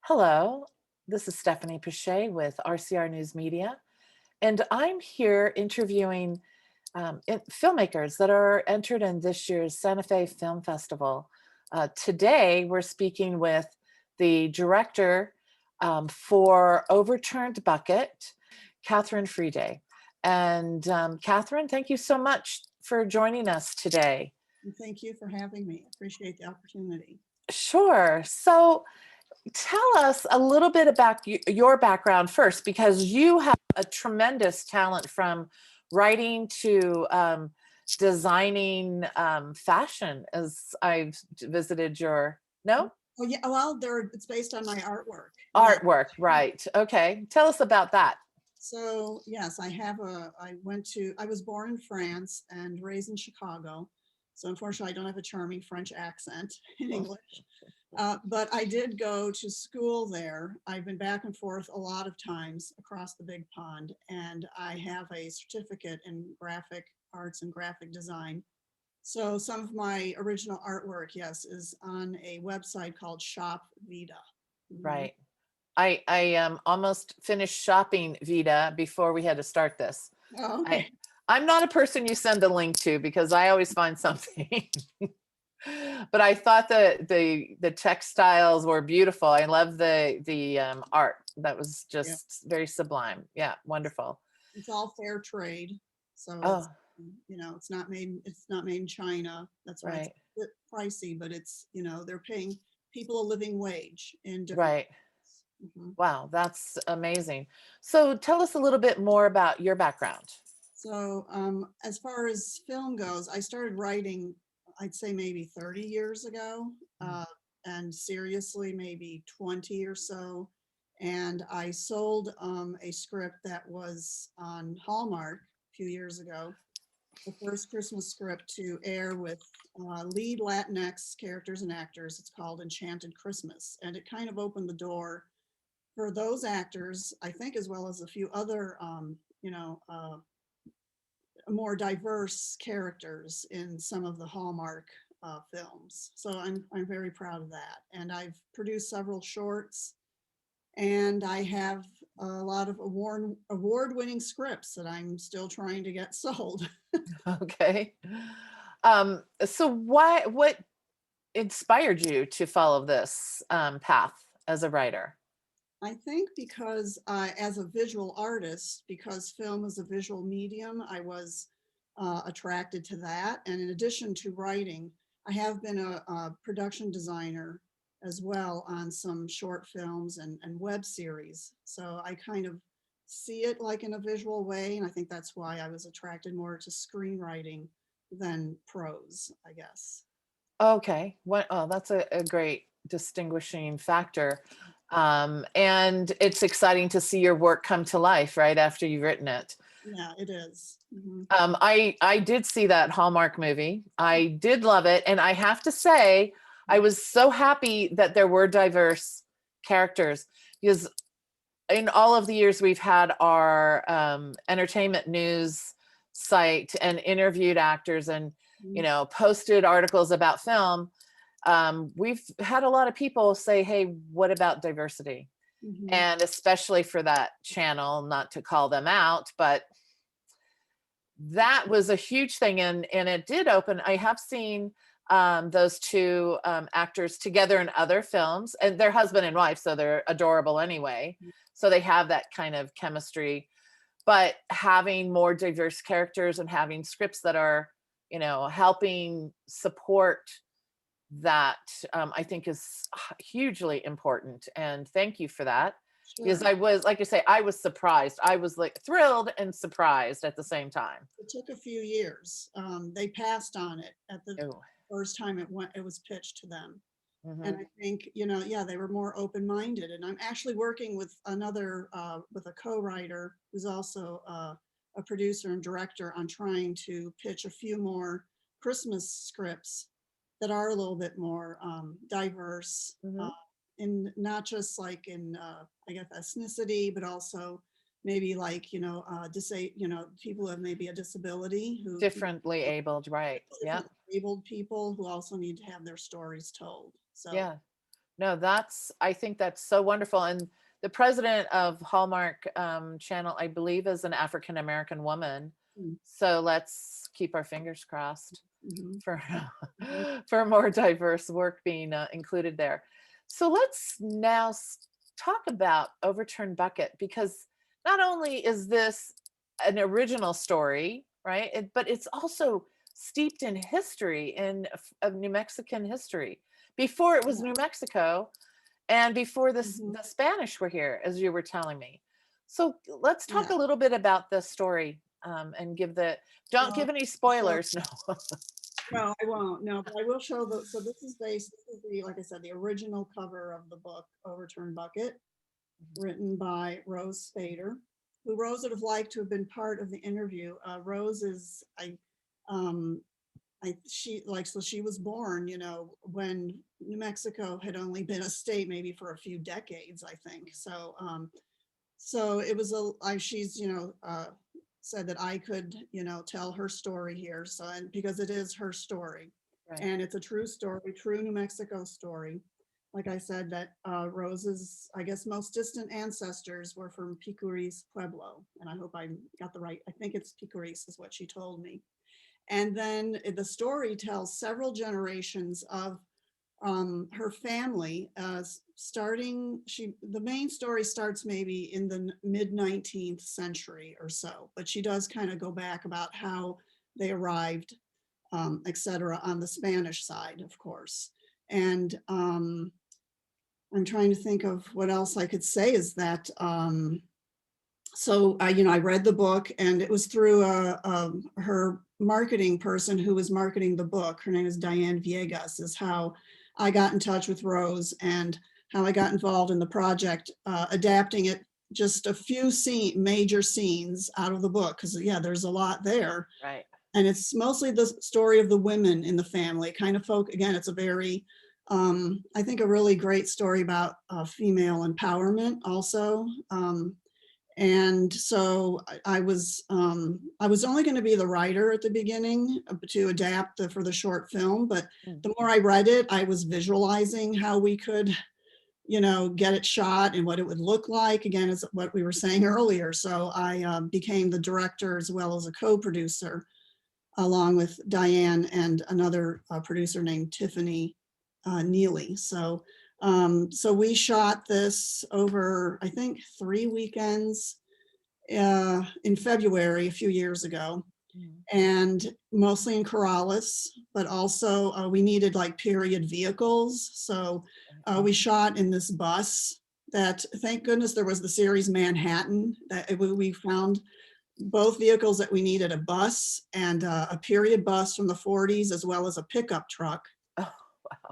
Hello, this is Stephanie Pichet with RCR News Media, and I'm here interviewing filmmakers that are entered in this year's Santa Fe Film Festival. Today, we're speaking with the director for Overturned Bucket, Catherine Fridey. And Catherine, thank you so much for joining us today. And thank you for having me. Appreciate the opportunity. Sure. So, tell us a little bit about your background first, because you have a tremendous talent from writing to designing fashion. As I've visited your Oh yeah, well, it's based on my artwork. Yeah. artwork, right? Okay, tell us about that. So yes, I was born in France and raised in Chicago. So unfortunately, I don't have a charming French accent in English. But I did go to school there. I've been back and forth a lot of times across the big pond, and I have a certificate in graphic arts and graphic design. So some of my original artwork, yes, is on a website called Shop Vita. Mhm. Right. I almost finished shopping Vita before we had to start this. Oh, I okay. I'm not a person you send a link to because I always find something. But I thought the textiles were beautiful. I love the art. That was Yeah. just very sublime. Yeah, wonderful. It's all fair trade. So Oh, it's not made in China. That's why it's right, a bit pricey, but they're paying people a living wage in different right. countries. Mhm. Wow, that's amazing. So tell us a little bit more about your background. So as far as film goes, I started writing, I'd say maybe 30 years ago, Mm. uh, and seriously, maybe 20 or so. And I sold a script that was on Hallmark a few years ago, the first Christmas script to air with lead Latinx characters and actors. It's called Enchanted Christmas. And it kind of opened the door for those actors, I think, as well as a few other, more diverse characters in some of the Hallmark films. So I'm very proud of that. And I've produced several shorts, and I have a lot of award-winning scripts that I'm still trying to get sold. Okay. So what inspired you to follow this path as a writer? I think because as a visual artist, because film is a visual medium, I was attracted to that. And in addition to writing, I have been a production designer as well on some short films and web series. So I kind of see it like in a visual way. And I think that's why I was attracted more to screenwriting than prose, I guess. Okay. Oh, that's a great distinguishing factor. And it's exciting to see your work come to life right after you've written it. Yeah, it is. Mhm. I did see that Hallmark movie. I did love it, and I have to say, I was so happy that there were diverse characters because in all of the years we've had our entertainment news site and interviewed actors and posted articles about film, we've had a lot of people say, hey, what about diversity? Mhm. And especially for that channel, not to call them out, but that was a huge thing, and it did open. I have seen those two actors together in other films, and they're husband and wife, so they're adorable anyway. So they have that kind of chemistry. But having more diverse characters and having scripts that are, helping support that, I think is hugely important. And thank you for that. Because Sure. I was, like I say, I was surprised. I was like thrilled and surprised at the same time. It took a few years. They passed on it at the Oh, first time it was pitched to them. And hmm. I think, yeah, they were more open-minded. And I'm actually working with a co-writer who's also a producer and director on trying to pitch a few more Christmas scripts that are a little bit more diverse, Hmm. in not just like in, I guess, ethnicity, but also maybe like, people who have maybe a disability who, Differently abled, right? Yeah, different abled people who also need to have their stories told. So yeah. No, I think that's so wonderful. And the president of Hallmark Channel, I believe, is an African American woman. Mm, So let's keep our fingers crossed mhm. for Mhm. for more diverse work being included there. So let's now talk about Overturned Bucket, because not only is this an original story, right? But it's also steeped in history, of New Mexican history before it was Yeah. New Mexico, and before Mhm. the Spanish were here, as you were telling me. So let's talk Yeah. a little bit about this story, and don't Well, give any so spoilers. No. no, I won't. No, but I will show so this is the, like I said, the original cover of the book, Overturned Bucket, written by Rose Spader, who Rose would have liked to have been part of the interview. Rose is, um, she like, so she was born, when New Mexico had only been a state maybe for a few decades, I think. So it was she's, said that I could, tell her story here. So, and because it is her story, Right. and it's a true story, true New Mexico story. Like I said, that Rose's, I guess, most distant ancestors were from Picuris Pueblo. And I hope I got the right, I think it's Picuris is what she told me. And then the story tells several generations of her family, the main story starts maybe in the mid 19th century or so, but she does kind of go back about how they arrived, etc., on the Spanish side, of course. And I'm trying to think of what else I could say is that, I read the book, and it was through her marketing person who was marketing the book. Her name is Diane Viegas, is how I got in touch with Rose, and how I got involved in the project, adapting it, just a few major scenes out of the book, because yeah, there's a lot there. Right. And it's mostly the story of the women in the family, kind of again, it's a very, I think, a really great story about female empowerment also. And so I was only going to be the writer at the beginning, to adapt for the short film, but Mm. the more I read it, I was visualizing how we could, get it shot and what it would look like. Again, is what we were saying earlier. So I became the director as well as a co-producer, along with Diane and another producer named Tiffany Neely. So we shot this over, I think, 3 weekends in February a few years ago, Mm. and mostly in Corrales, but also we needed like period vehicles. So we shot in this bus that, thank goodness, there was the series Manhattan, that we found both vehicles that we needed, a bus and a period bus from the 40s, as well as a pickup truck. Oh, wow.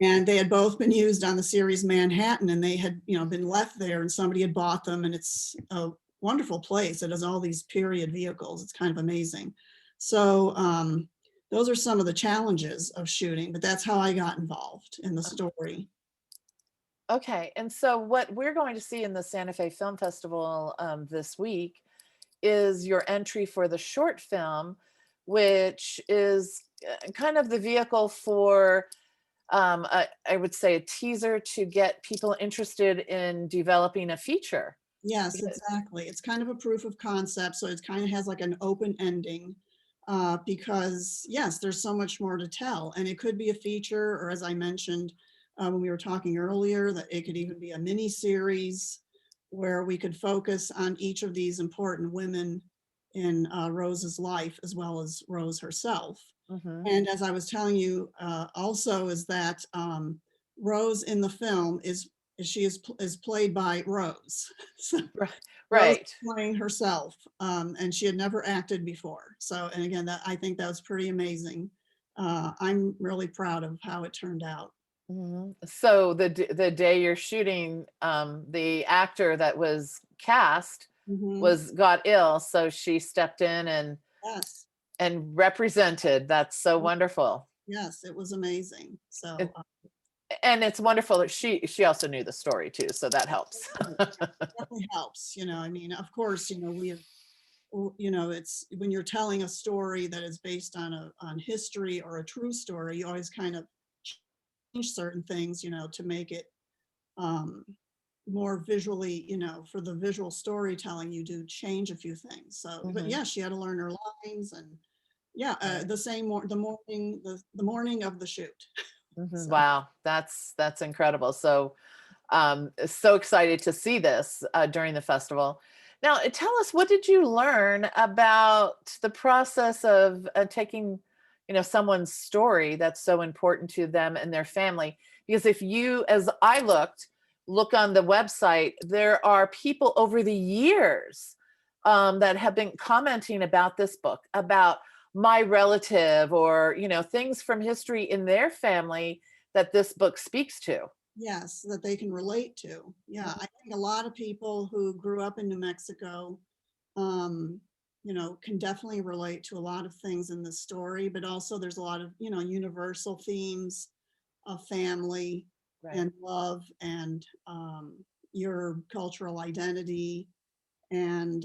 And they had both been used on the series Manhattan, and they had, been left there, and somebody had bought them. And it's a wonderful place. It has all these period vehicles. It's kind of amazing. So those are some of the challenges of shooting, but that's how I got involved in the story. Okay. And so what we're going to see in the Santa Fe Film Festival this week is your entry for the short film, which is kind of the vehicle for, I would say, a teaser to get people interested in developing a feature. Yes, Because- exactly. It's kind of a proof of concept, so it kind of has like an open ending, because yes, there's so much more to tell, and it could be a feature, or as I mentioned when we were talking earlier, that it could even be a mini series where we could focus on each of these important women in Rose's life, as well as Rose herself. Mhm. And as I was telling you, also, is that Rose in the film is played by Rose. So Right. Rose Right. playing herself, and she had never acted before. So, and again, that I think that was pretty amazing. I'm really proud of how it turned out. Mhm. So the day you're shooting, the actor that was cast Mhm. was got ill, so she stepped in Yes, and represented. That's so wonderful. yes, it was amazing. So, It, and it's wonderful that she also knew the story too, so that helps. definitely helps. I mean, of course, we have, it's when you're telling a story that is based on history or a true story, you always kind of change certain things, to make it um, more visually, for the visual storytelling, you do change a few things. So, but Mhm. yeah, she had to learn her lines, and yeah, Right. the morning of the shoot. Mhm. So Wow, that's incredible. So, so excited to see this during the festival. Now, tell us, what did you learn about the process of taking, someone's story that's so important to them and their family? Because if you, as I look on the website, there are people over the years that have been commenting about this book, about my relative, or things from history in their family that this book speaks to. yes, that they can relate to. Yeah, Mhm. I think a lot of people who grew up in New Mexico, um, can definitely relate to a lot of things in the story, but also there's a lot of, universal themes of family Right. and love, and your cultural identity. And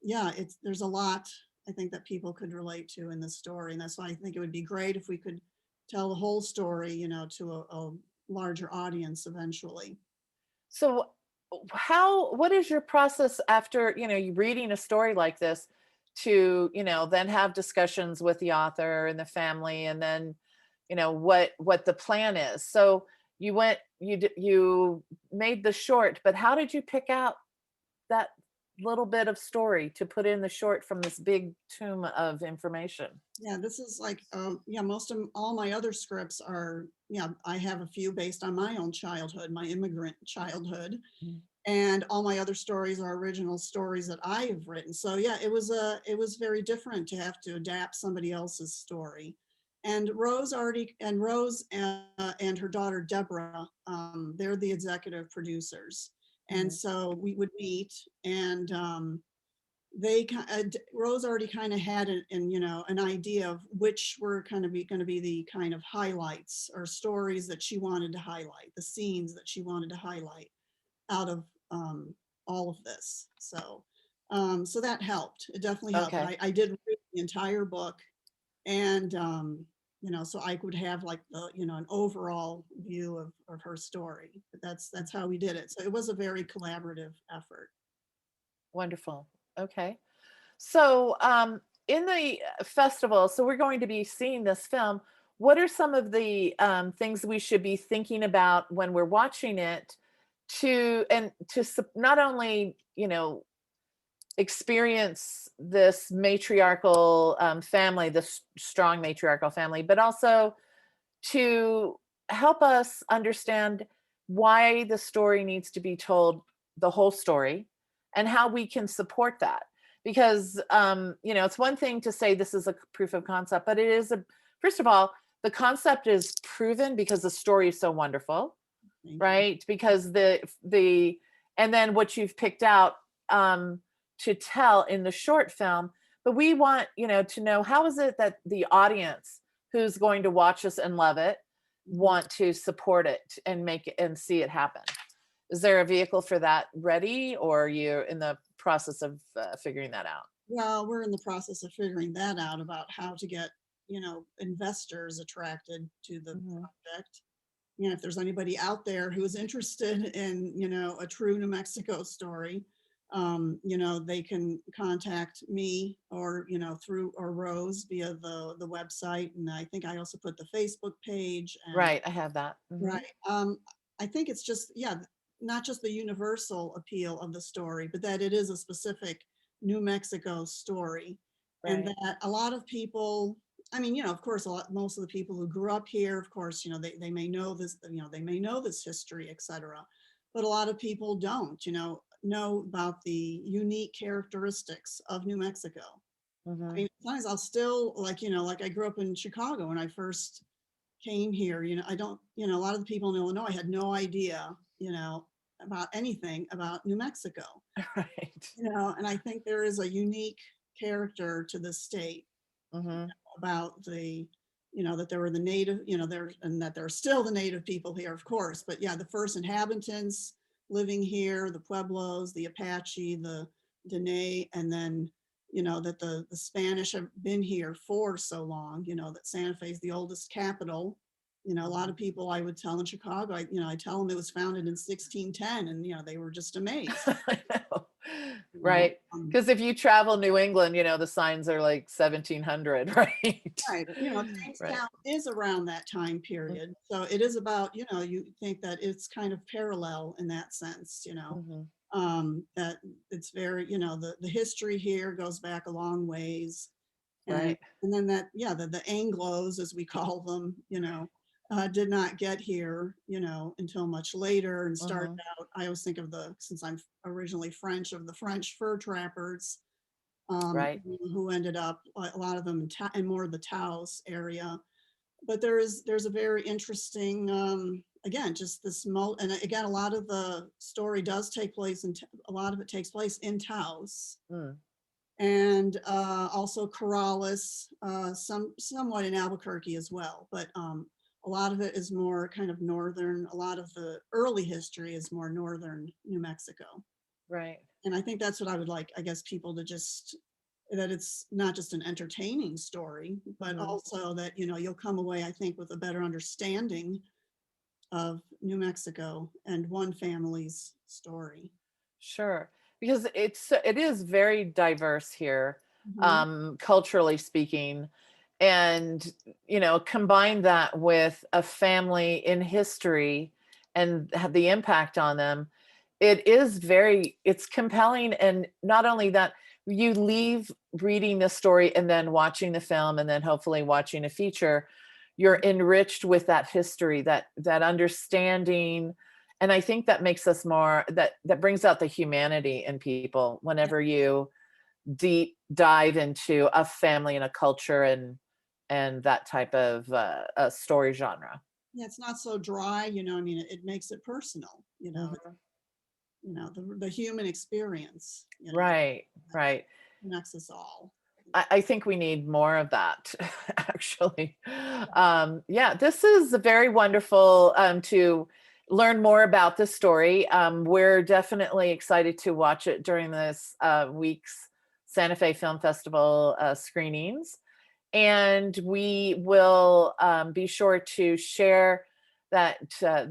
yeah, there's a lot I think that people could relate to in the story. And that's why I think it would be great if we could tell the whole story, to a larger audience eventually. So, what is your process after, you reading a story like this, to, then have discussions with the author and the family, and then, what the plan is? So you made the short, but how did you pick out that little bit of story to put in the short from this big tomb of information? Yeah, this is like, yeah, most of all my other scripts are, yeah, I have a few based on my own childhood, my immigrant childhood, Mm. and all my other stories are original stories that I have written. So yeah, it was very different to have to adapt somebody else's story. And Rose and her daughter Deborah, they're the executive producers, and Mhm. so we would meet, and Rose already kind of had an idea of which were kind of going to be the kind of highlights or stories that she wanted to highlight, the scenes that she wanted to highlight out of all of this. So that helped. It definitely helped. Okay. I did read the entire book, and so I would have like an overall view of her story. But that's how we did it. So it was a very collaborative effort. Wonderful. Okay. So, in the festival, so we're going to be seeing this film. What are some of the things we should be thinking about when we're watching it, not only, experience this matriarchal family, this strong matriarchal family, but also to help us understand why the story needs to be told, the whole story, and how we can support that? Because it's one thing to say this is a proof of concept, but it is a first of all, the concept is proven because the story is so wonderful, Thank you. right? Because the and then what you've picked out to tell in the short film. But we want, to know, how is it that the audience who's going to watch us and love it Mhm. want to support it and make it and see it happen? Is there a vehicle for that ready, or you're in the process of figuring that out? Well, we're in the process of figuring that out about how to get, investors attracted to the Mhm. project. If there's anybody out there who's interested in, a true New Mexico story, they can contact me, or, through or Rose via the website. And I think I also put the Facebook page, and Right, I have that. right. Mhm. I think it's just, yeah, not just the universal appeal of the story, but that it is a specific New Mexico story. And Right. that a lot of people, I mean, of course, most of the people who grew up here, of course, they may know this, they may know this history, etc. But a lot of people don't, know about the unique characteristics of New Mexico. I Mhm. mean, sometimes I'll still like I grew up in Chicago when I first came here, I don't, a lot of the people in Illinois had no idea, about anything about New Mexico, Right. and I think there is a unique character to the state Mhm. about that there were the native, and that there are still the native people here, of course, but yeah, the first inhabitants living here, the Pueblos, the Apache, the Dene, and then, that the Spanish have been here for so long, that Santa Fe is the oldest capital You know, a lot of people I would tell in Chicago, I tell them it was founded in 1610, and they were just amazed. I know. You know, Right. Because if you travel New England, the signs are like 1700, right? right. Right. Jamestown is around that time period, so it is about you think that it's kind of parallel in that sense. Mhm. That it's very the history here goes back a long ways. And Right. and then that, yeah, the Anglos, as we call them, did not get here, until much later and started Mhm. out. I always think of since I'm originally French, of the French fur trappers, Right. who ended up, a lot of them in more of the Taos area. But there's a very interesting, again, just and again, a lot of the story does take place a lot of it takes place in Taos, Mm. and also Corrales, somewhat in Albuquerque as well. But a lot of it is more kind of northern. A lot of the early history is more northern New Mexico, Right. and I think that's what I would like, I guess, people to just that it's not just an entertaining story, but Mhm. also that you'll come away, I think, with a better understanding of New Mexico and one family's story. Sure. Because it is very diverse here, Mhm. culturally speaking. And, combine that with a family in history and have the impact on them. It's compelling. And not only that, you leave reading the story and then watching the film and then hopefully watching a feature, you're enriched with that history, that understanding. And I think that makes us more, that brings out the humanity in people Yeah, whenever you deep dive into a family and a culture and that type of a story genre. yeah, it's not so dry, I mean, it makes it personal, Mhm. the human experience, Right, that right. connects us all. I think we need more of that, actually. Yeah, this is very wonderful to learn more about this story. We're definitely excited to watch it during this week's Santa Fe Film Festival screenings. And we will be sure to share that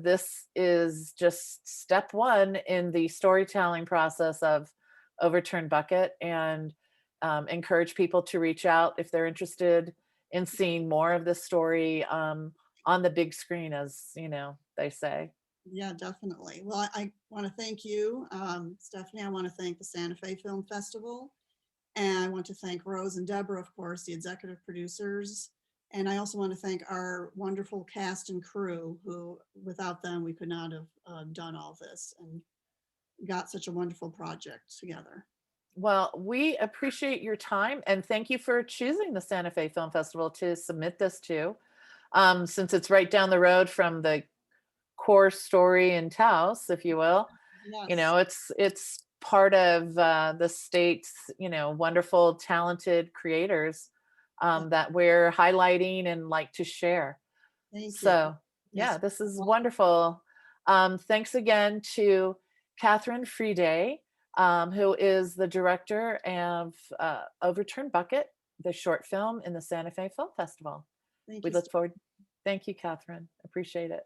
this is just step one in the storytelling process of Overturned Bucket, and encourage people to reach out if they're interested in seeing more of this story on the big screen, as they say. Yeah, definitely. Well, I want to thank you, Stephanie. I want to thank the Santa Fe Film Festival. And I want to thank Rose and Deborah, of course, the executive producers. And I also want to thank our wonderful cast and crew, who, without them, we could not have done all this and got such a wonderful project together. Well, we appreciate your time and thank you for choosing the Santa Fe Film Festival to submit this to. Since it's right down the road from the core story in Taos, if you will. Yes. It's part of the state's wonderful, talented creators Yeah, that we're highlighting and like to share. thank you. So yeah, Yes. this is wonderful. Thanks again to Catherine Fridey, who is the director of Overturned Bucket, the short film in the Santa Fe Film Festival. Thank We you. look forward. Thank you, Catherine. Appreciate it.